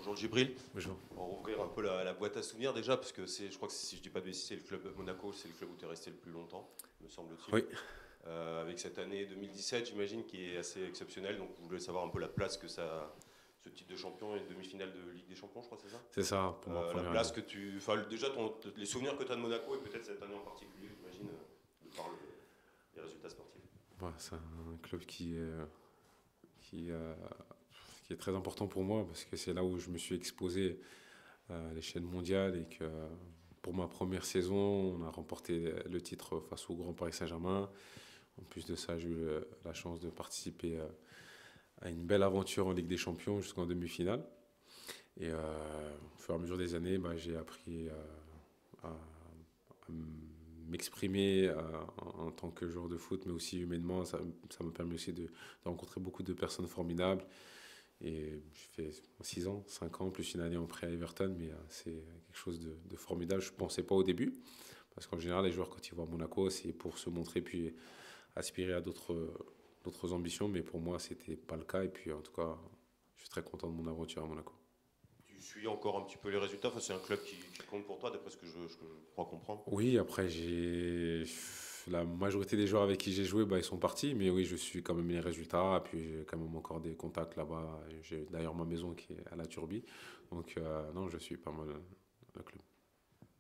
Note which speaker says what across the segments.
Speaker 1: Bonjour Djibril.
Speaker 2: Bonjour.
Speaker 1: On va ouvrir un peu la boîte à souvenirs déjà, parce que je crois que si je dis pas de bêtises, c'est le club Monaco, c'est le club où tu es resté le plus longtemps, me semble-t-il.
Speaker 2: Oui,
Speaker 1: Avec cette année 2017, j'imagine, qui est assez exceptionnelle. Donc, vous voulez savoir un peu la place que ça, ce titre de champion et une demi-finale de Ligue des Champions, je crois, c'est ça?
Speaker 2: c'est ça pour ma
Speaker 1: La
Speaker 2: première
Speaker 1: place
Speaker 2: année.
Speaker 1: que tu, enfin, déjà les souvenirs que tu as de Monaco et peut-être cette année en particulier, j'imagine, de par les résultats sportifs.
Speaker 2: Ouais, c'est un club qui, euh, qui est très important pour moi parce que c'est là où je me suis exposé à l'échelle mondiale et que pour ma première saison, on a remporté le titre face au Grand Paris Saint-Germain. En plus de ça, j'ai eu la chance de participer à une belle aventure en Ligue des Champions jusqu'en demi-finale. Et au fur et à mesure des années, bah, j'ai appris à m'exprimer en tant que joueur de foot, mais aussi humainement. Ça m'a permis aussi de rencontrer beaucoup de personnes formidables. Et j'ai fait 6 ans, 5 ans, plus une année en prêt à Everton, mais c'est quelque chose de formidable. Je ne pensais pas au début, parce qu'en général, les joueurs, quand ils vont à Monaco, c'est pour se montrer puis aspirer à d'autres ambitions. Mais pour moi, ce n'était pas le cas. Et puis, en tout cas, je suis très content de mon aventure à Monaco.
Speaker 1: Tu suis encore un petit peu les résultats, enfin, c'est un club qui compte pour toi, d'après ce que je crois comprendre.
Speaker 2: Oui, après, la majorité des joueurs avec qui j'ai joué, bah, ils sont partis. Mais oui, je suis quand même les résultats. Puis j'ai quand même encore des contacts là-bas. J'ai d'ailleurs ma maison qui est à la Turbie. Donc, non, je suis pas mal le club.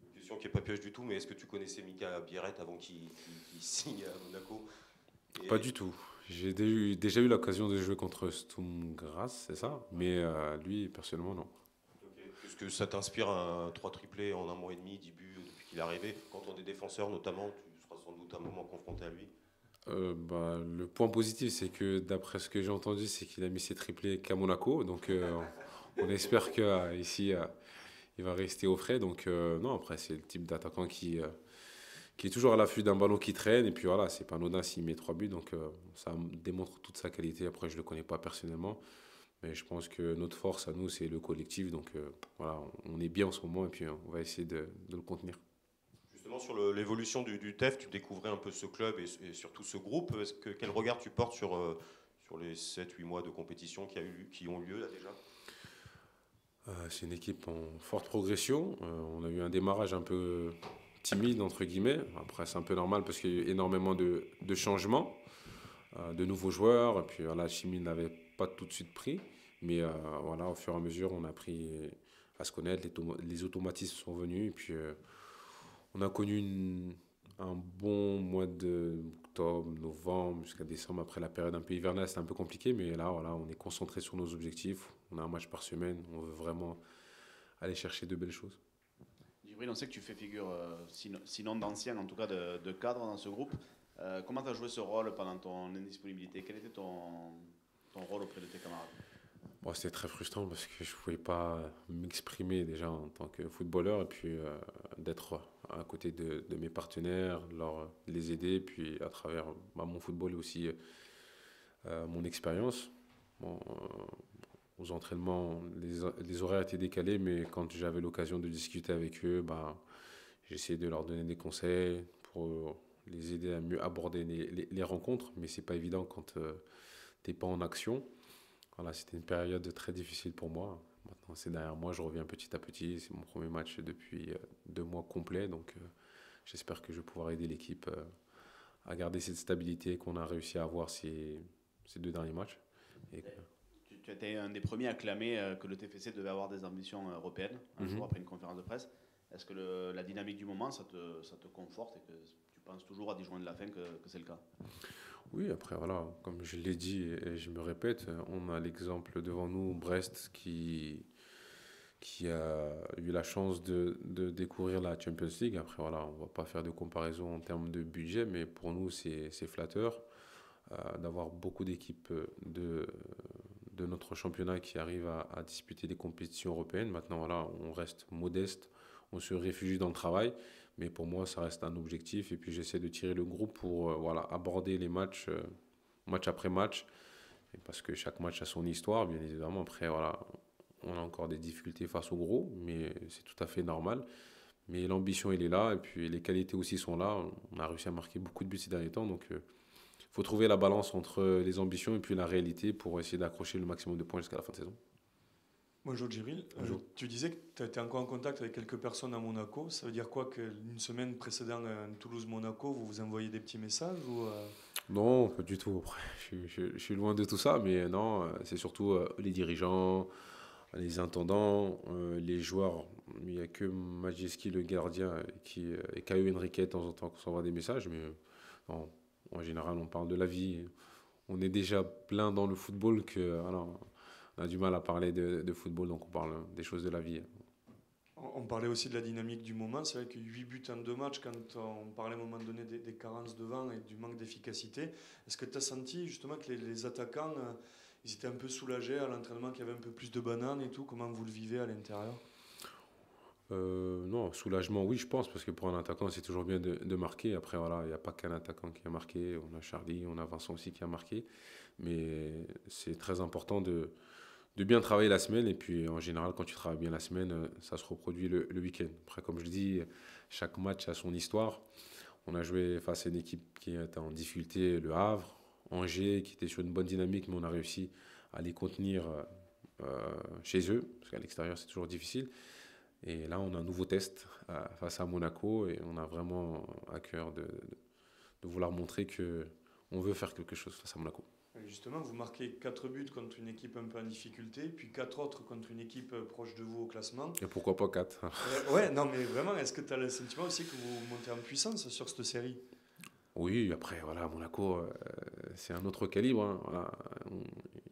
Speaker 1: Une question qui n'est pas piège du tout, mais est-ce que tu connaissais Mika Bierret avant qu'il signe à Monaco?
Speaker 2: Pas
Speaker 1: Et
Speaker 2: du tout. J'ai déjà eu l'occasion de jouer contre Sturm Graz, c'est ça? Mais lui, personnellement, non.
Speaker 1: ok. Est-ce que ça t'inspire un 3 triplés en un mois et demi, 10 buts depuis qu'il est arrivé? Quand on est défenseur notamment, tu seras sans doute un moment confronté à lui.
Speaker 2: Bah, le point positif, c'est que d'après ce que j'ai entendu, c'est qu'il a mis ses triplés qu'à Monaco. Donc, on espère qu'ici, il va rester au frais. Donc, non, après, c'est le type d'attaquant qui est toujours à l'affût d'un ballon qui traîne. Et puis voilà, c'est pas anodin s'il met 3 buts. Donc, ça démontre toute sa qualité. Après, je le connais pas personnellement. Mais je pense que notre force à nous, c'est le collectif. Donc, voilà, on est bien en ce moment. Et puis, on va essayer de le contenir.
Speaker 1: Justement, sur l'évolution du TEF, tu découvrais un peu ce club et surtout ce groupe. Quel regard tu portes sur les 7-8 mois de compétition qui ont lieu là déjà?
Speaker 2: C'est une équipe en forte progression. On a eu un démarrage un peu timide, entre guillemets. Après, c'est un peu normal parce qu'il y a eu énormément de changements, de nouveaux joueurs. Et puis, voilà, la chimie n'avait pas tout de suite pris. Mais voilà, au fur et à mesure, on a appris à se connaître. Les automatismes sont venus. Et puis, on a connu un bon mois d'octobre, novembre, jusqu'à décembre. Après la période un peu hivernale, c'était un peu compliqué. Mais là, voilà, on est concentré sur nos objectifs. On a un match par semaine. On veut vraiment aller chercher de belles choses.
Speaker 3: Djibril, on sait que tu fais figure, sinon d'ancien, en tout cas de cadre dans ce groupe. Comment tu as joué ce rôle pendant ton indisponibilité? Quel était ton rôle auprès de tes camarades?
Speaker 2: Bon, c'était très frustrant parce que je ne pouvais pas m'exprimer déjà en tant que footballeur et puis d'être à côté de mes partenaires, les aider, puis à travers bah, mon football et aussi mon expérience. Bon, aux entraînements, les horaires étaient décalés, mais quand j'avais l'occasion de discuter avec eux, bah, j'essayais de leur donner des conseils pour les aider à mieux aborder les rencontres, mais c'est pas évident quand tu n'es pas en action. Voilà, c'était une période très difficile pour moi. Maintenant, c'est derrière moi, je reviens petit à petit. C'est mon premier match depuis 2 mois complets, donc j'espère que je vais pouvoir aider l'équipe à garder cette stabilité qu'on a réussi à avoir ces 2 derniers matchs. Et,
Speaker 3: Tu étais un des premiers à clamer que le TFC devait avoir des ambitions européennes, un jour après une conférence de presse. Est-ce que la dynamique du moment, ça te conforte et que tu penses toujours à 10 juin de la fin que c'est le cas?
Speaker 2: oui, après, voilà, comme je l'ai dit et je me répète, on a l'exemple devant nous, Brest, qui a eu la chance de découvrir la Champions League. Après, voilà, on ne va pas faire de comparaison en termes de budget, mais pour nous, c'est flatteur d'avoir beaucoup d'équipes de notre championnat qui arrivent à disputer des compétitions européennes. Maintenant, voilà, on reste modeste, on se réfugie dans le travail, mais pour moi, ça reste un objectif. Et puis, j'essaie de tirer le groupe pour voilà, aborder les matchs, match après match, et parce que chaque match a son histoire, bien évidemment. Après, voilà, on a encore des difficultés face au gros, mais c'est tout à fait normal. Mais l'ambition, elle est là, et puis les qualités aussi sont là. On a réussi à marquer beaucoup de buts ces derniers temps, donc il faut trouver la balance entre les ambitions et puis la réalité pour essayer d'accrocher le maximum de points jusqu'à la fin de saison.
Speaker 4: Bonjour Djibril.
Speaker 2: Bonjour.
Speaker 4: Tu disais que tu étais encore en contact avec quelques personnes à Monaco. Ça veut dire quoi qu'une semaine précédant Toulouse-Monaco, vous vous envoyez des petits messages ou
Speaker 2: Non, pas du tout. Après, je suis loin de tout ça, mais non, c'est surtout les dirigeants, les intendants, les joueurs. Il n'y a que Majewski, le gardien, et Caio Henrique de temps en temps qu'on s'envoie des messages, mais non, en général, on parle de la vie. On est déjà plein dans le football que voilà, on a du mal à parler de football, donc on parle des choses de la vie.
Speaker 4: On parlait aussi de la dynamique du moment. C'est vrai que 8 buts en 2 matchs, quand on parlait à un moment donné des carences devant et du manque d'efficacité, est-ce que tu as senti justement que les attaquants, ils étaient un peu soulagés à l'entraînement, qu'il y avait un peu plus de bananes et tout? Comment vous le vivez à l'intérieur?
Speaker 2: Non, soulagement, oui, je pense, parce que pour un attaquant, c'est toujours bien de marquer. Après, voilà, il n'y a pas qu'un attaquant qui a marqué. On a Charlie, on a Vincent aussi qui a marqué. Mais c'est très important de bien travailler la semaine. Et puis, en général, quand tu travailles bien la semaine, ça se reproduit le week-end. Après, comme je le dis, chaque match a son histoire. On a joué face à une équipe qui était en difficulté, Le Havre, Angers, qui était sur une bonne dynamique, mais on a réussi à les contenir chez eux, parce qu'à l'extérieur, c'est toujours difficile. Et là, on a un nouveau test face à Monaco et on a vraiment à cœur de vouloir montrer qu'on veut faire quelque chose face à Monaco.
Speaker 4: Et justement, vous marquez 4 buts contre une équipe un peu en difficulté, puis 4 autres contre une équipe proche de vous au classement.
Speaker 2: Et pourquoi pas 4?
Speaker 4: Ouais, non, mais vraiment, est-ce que tu as le sentiment aussi que vous montez en puissance sur cette série?
Speaker 2: Oui, après, voilà, Monaco, c'est un autre calibre. Hein, voilà.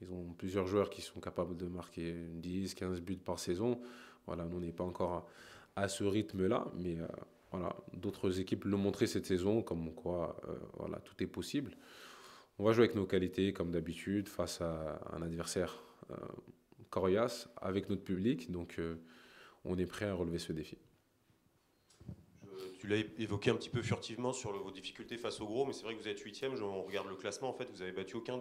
Speaker 2: Ils ont plusieurs joueurs qui sont capables de marquer 10, 15 buts par saison. Voilà, nous, on n'est pas encore à ce rythme-là, mais voilà, d'autres équipes l'ont montré cette saison, comme quoi voilà, tout est possible. On va jouer avec nos qualités, comme d'habitude, face à un adversaire coriace, avec notre public. Donc, on est prêt à relever ce défi.
Speaker 1: Tu l'as évoqué un petit peu furtivement sur vos difficultés face au gros, mais c'est vrai que vous êtes 8e. On regarde le classement, en fait, vous avez battu aucune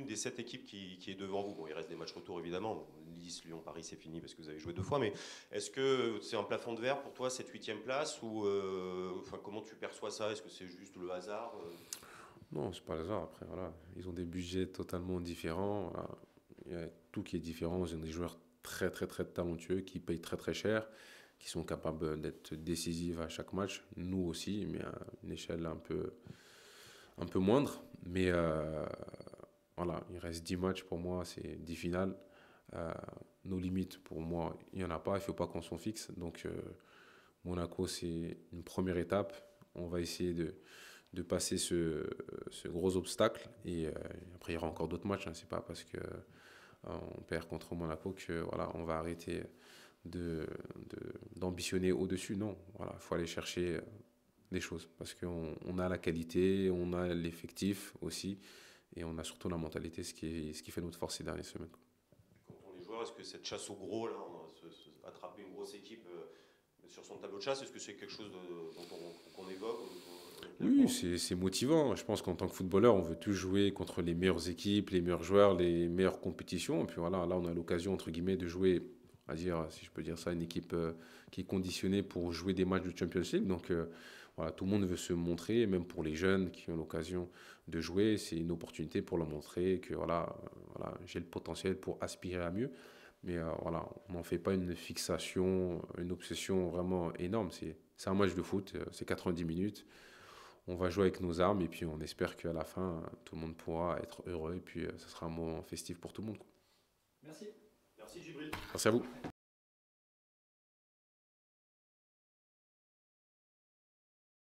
Speaker 1: des 7 équipes qui est devant vous. Bon, il reste des matchs retour, évidemment. Nice, Lyon, Paris, c'est fini parce que vous avez joué 2 fois. Mais est-ce que c'est un plafond de verre pour toi, cette 8e place ou comment tu perçois ça? Est-ce que c'est juste le hasard?
Speaker 2: Non, c'est pas le hasard. Après, voilà, ils ont des budgets totalement différents. Voilà. Il y a tout qui est différent. Ils ont des joueurs très, très, très talentueux qui payent très, très cher, qui sont capables d'être décisifs à chaque match. Nous aussi, mais à une échelle un peu moindre. Mais voilà, il reste 10 matchs pour moi, c'est 10 finales. Nos limites, pour moi, il n'y en a pas. Il ne faut pas qu'on s'en fixe. Donc, Monaco, c'est une première étape. On va essayer de passer ce gros obstacle. Et après, il y aura encore d'autres matchs. Hein. C'est pas parce que on perd contre Monaco que voilà, on va arrêter d'ambitionner au-dessus. Non, voilà, il faut aller chercher des choses parce qu'on a la qualité, on a l'effectif aussi et on a surtout la mentalité, ce qui fait notre force ces dernières semaines.
Speaker 1: Quand on est joueur, est-ce que cette chasse au gros, là, attraper une grosse équipe sur son tableau de chasse, est-ce que c'est quelque chose qu'on évoque?
Speaker 2: Oui, c'est motivant. Je pense qu'en tant que footballeur, on veut tous jouer contre les meilleures équipes, les meilleurs joueurs, les meilleures compétitions. Et puis voilà, là, on a l'occasion, entre guillemets, de jouer, à dire, si je peux dire ça, une équipe qui est conditionnée pour jouer des matchs de Champions League. Donc voilà, tout le monde veut se montrer, même pour les jeunes qui ont l'occasion de jouer. C'est une opportunité pour leur montrer que voilà, j'ai le potentiel pour aspirer à mieux. Mais voilà, on n'en fait pas une fixation, une obsession vraiment énorme. C'est un match de foot, c'est 90 minutes. On va jouer avec nos armes et puis on espère qu'à la fin, tout le monde pourra être heureux et puis ce sera un moment festif pour tout le monde.
Speaker 3: Merci.
Speaker 1: Merci Djibril.
Speaker 2: Merci à vous.